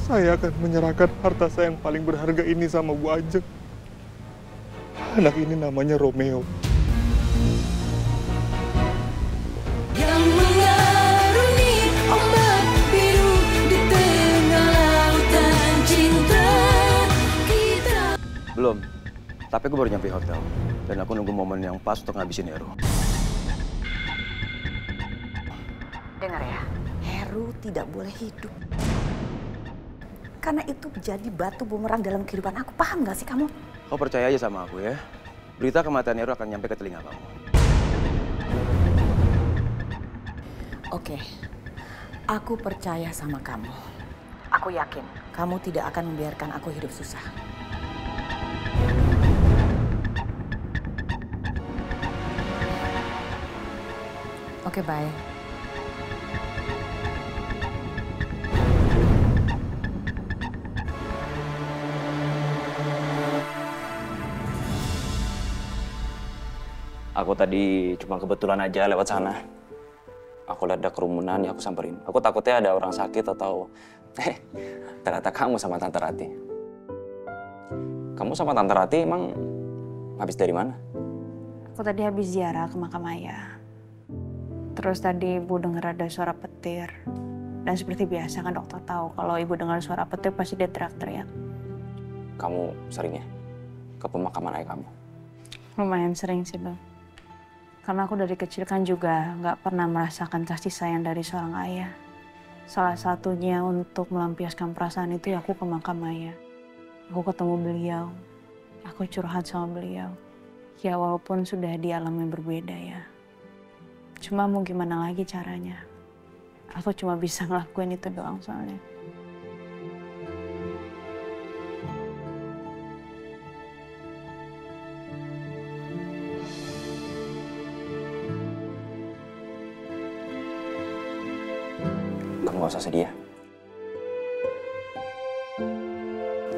saya akan menyerahkan harta saya yang paling berharga ini sama Bu Ajeng. Anak ini namanya Romeo. Yang mengarungi ombak biru di tengah lautan cinta kita. Belum, tapi gue baru nyampe hotel. Dan aku nunggu momen yang pas untuk ngabisin Heru. Dengar ya, Heru tidak boleh hidup. Karena itu jadi batu bumerang dalam kehidupan aku. Paham gak sih kamu? Kau percaya aja sama aku ya. Berita kematian Heru akan nyampe ke telinga kamu. Oke, aku percaya sama kamu. Aku yakin kamu tidak akan membiarkan aku hidup susah. Oke, bye. Aku tadi cuma kebetulan aja lewat sana. Aku lihat ada kerumunan, ya aku samperin. Aku takutnya ada orang sakit atau... ternyata kamu sama Tante Rati. Kamu sama Tante Rati emang habis dari mana? Aku tadi habis ziarah ke makam ayah. Terus tadi ibu dengar ada suara petir. Dan seperti biasa kan dokter tahu kalau ibu dengar suara petir pasti dia teriak-teriak. Kamu sering ya ke pemakaman ayah kamu? Lumayan sering sih, Bang. Karena aku dari kecil kan juga nggak pernah merasakan kasih sayang dari seorang ayah. Salah satunya untuk melampiaskan perasaan itu ya aku ke makam ayah. Aku ketemu beliau, aku curhat sama beliau. Ya walaupun sudah di alam yang berbeda ya. Cuma mau gimana lagi caranya. Aku cuma bisa ngelakuin itu doang soalnya. Kamu gak usah sedih ya.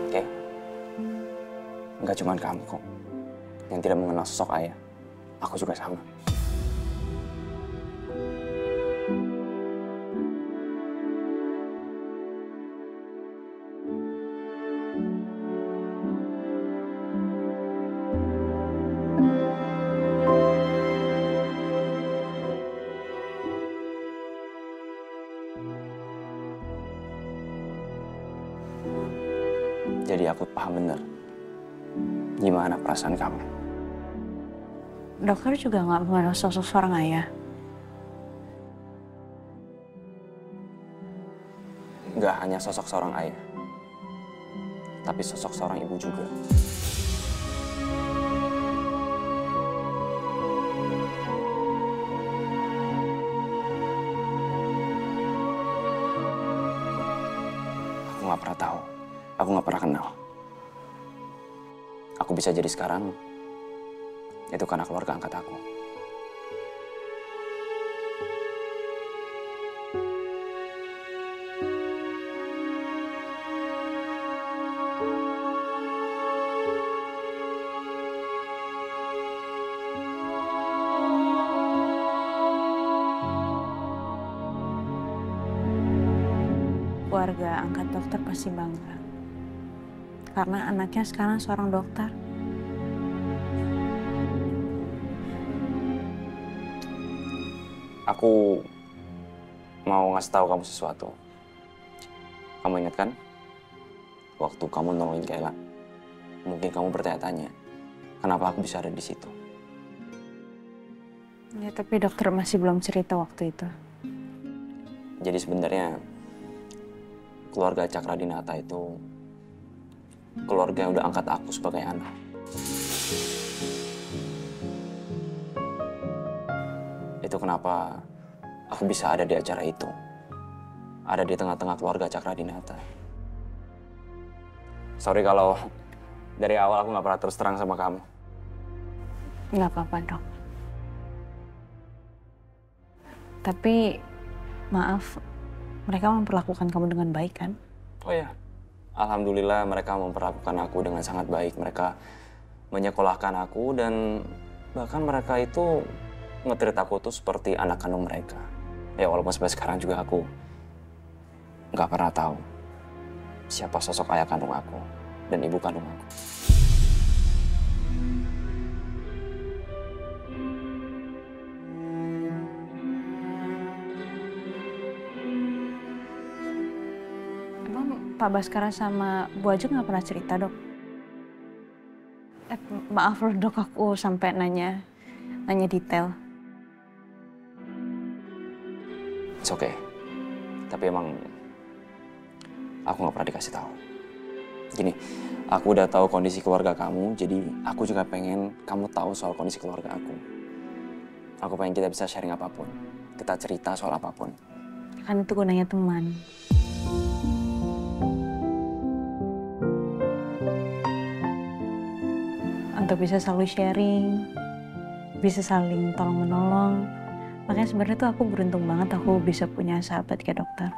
Oke? Nggak cuma kamu kok yang tidak mengenal sosok ayah. Aku juga sama. Jadi aku paham bener gimana perasaan kamu. Dokter juga nggak mengenal sosok seorang ayah. Nggak hanya sosok seorang ayah, tapi sosok seorang ibu juga. Aku nggak pernah tahu. Aku nggak pernah kenal. Aku bisa jadi sekarang, itu karena keluarga angkat aku. Keluarga angkat dokter pasti bangga. Karena anaknya sekarang seorang dokter. Aku mau ngasih tahu kamu sesuatu. Kamu ingat kan? Waktu kamu nolongin Kayla, mungkin kamu bertanya-tanya, kenapa aku bisa ada di situ? Ya, tapi dokter masih belum cerita waktu itu. Jadi sebenarnya keluarga Cakradinata itu keluarga yang udah angkat aku sebagai anak. Itu kenapa aku bisa ada di acara itu. Ada di tengah-tengah keluarga Cakradinata. Sorry kalau dari awal aku nggak pernah terus terang sama kamu. Nggak apa-apa, Dok. Tapi, maaf, mereka memperlakukan kamu dengan baik, kan? Oh ya, alhamdulillah mereka memperlakukan aku dengan sangat baik. Mereka menyekolahkan aku dan bahkan mereka itu nge-treat aku tuh seperti anak kandung mereka. Ya walaupun sampai sekarang juga aku nggak pernah tahu siapa sosok ayah kandung aku dan ibu kandung aku. Emang Pak Baskara sama Bu Ajeng nggak pernah cerita, Dok? Maaf loh, Dok, aku sampai nanya detail. It's okay. Tapi emang aku nggak pernah dikasih tahu. Gini, aku udah tahu kondisi keluarga kamu, jadi aku juga pengen kamu tahu soal kondisi keluarga aku. Aku pengen kita bisa sharing apapun, kita cerita soal apapun. Kan itu gunanya teman. Untuk bisa selalu sharing, bisa saling tolong-menolong. Makanya sebenarnya tuh aku beruntung banget aku bisa punya sahabat kayak dokter.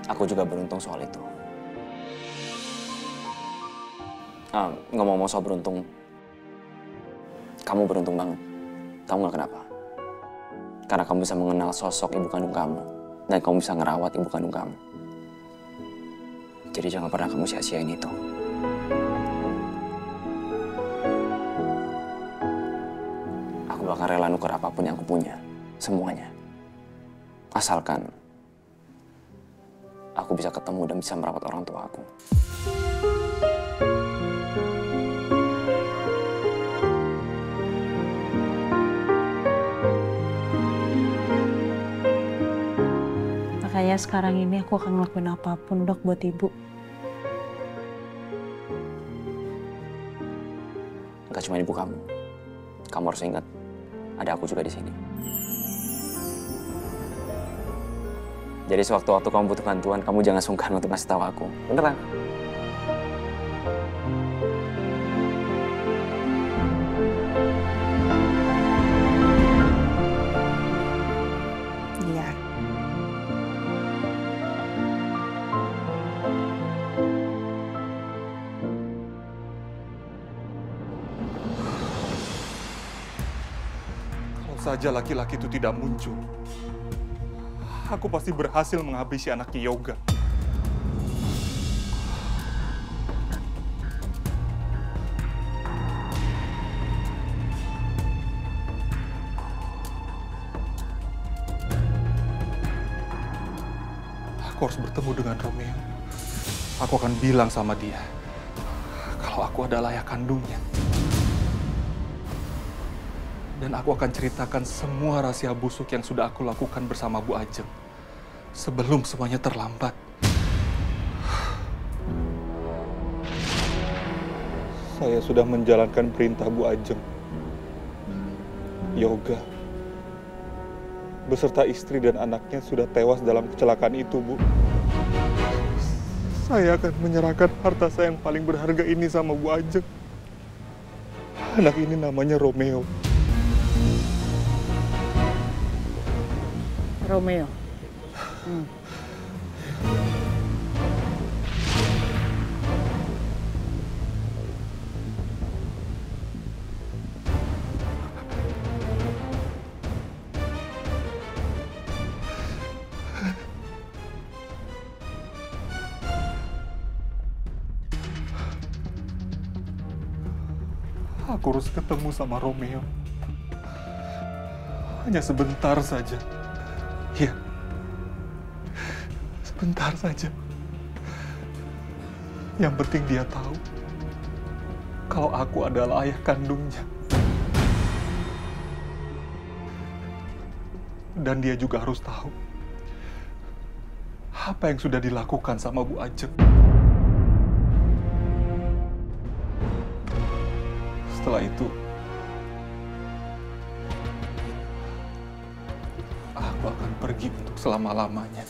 Aku juga beruntung soal itu. Ngomong-ngomong soal beruntung, kamu beruntung banget. Tahu nggak kenapa? Karena kamu bisa mengenal sosok ibu kandung kamu. Dan kamu bisa ngerawat ibu kandung kamu. Jadi jangan pernah kamu sia-siain itu. Aku bakal rela nuker apapun yang aku punya. Semuanya. Asalkan aku bisa ketemu dan bisa merawat orang tua aku. Makanya sekarang ini aku akan ngelakuin apapun, Dok, buat ibu. Gak cuma ibu kamu. Kamu harus ingat, ada aku juga di sini. Jadi sewaktu-waktu kamu butuh bantuan, kamu jangan sungkan untuk ngasih tahu aku. Beneran? Iya. Kalau saja laki-laki itu tidak muncul, aku pasti berhasil menghabisi anaknya Yoga. Aku harus bertemu dengan Romeo. Aku akan bilang sama dia kalau aku adalah ayah kandungnya. Dan aku akan ceritakan semua rahasia busuk yang sudah aku lakukan bersama Bu Ajeng. Sebelum semuanya terlambat. Saya sudah menjalankan perintah Bu Ajeng. Yoga beserta istri dan anaknya sudah tewas dalam kecelakaan itu, Bu. Saya akan menyerahkan harta saya yang paling berharga ini sama Bu Ajeng. Anak ini namanya Romeo. Romeo. Aku harus ketemu sama Romeo. Hanya sebentar saja. Ya, sebentar saja. Yang penting dia tahu kalau aku adalah ayah kandungnya. Dan dia juga harus tahu apa yang sudah dilakukan sama Bu Ajeng. Setelah itu, aku akan pergi untuk selama-lamanya.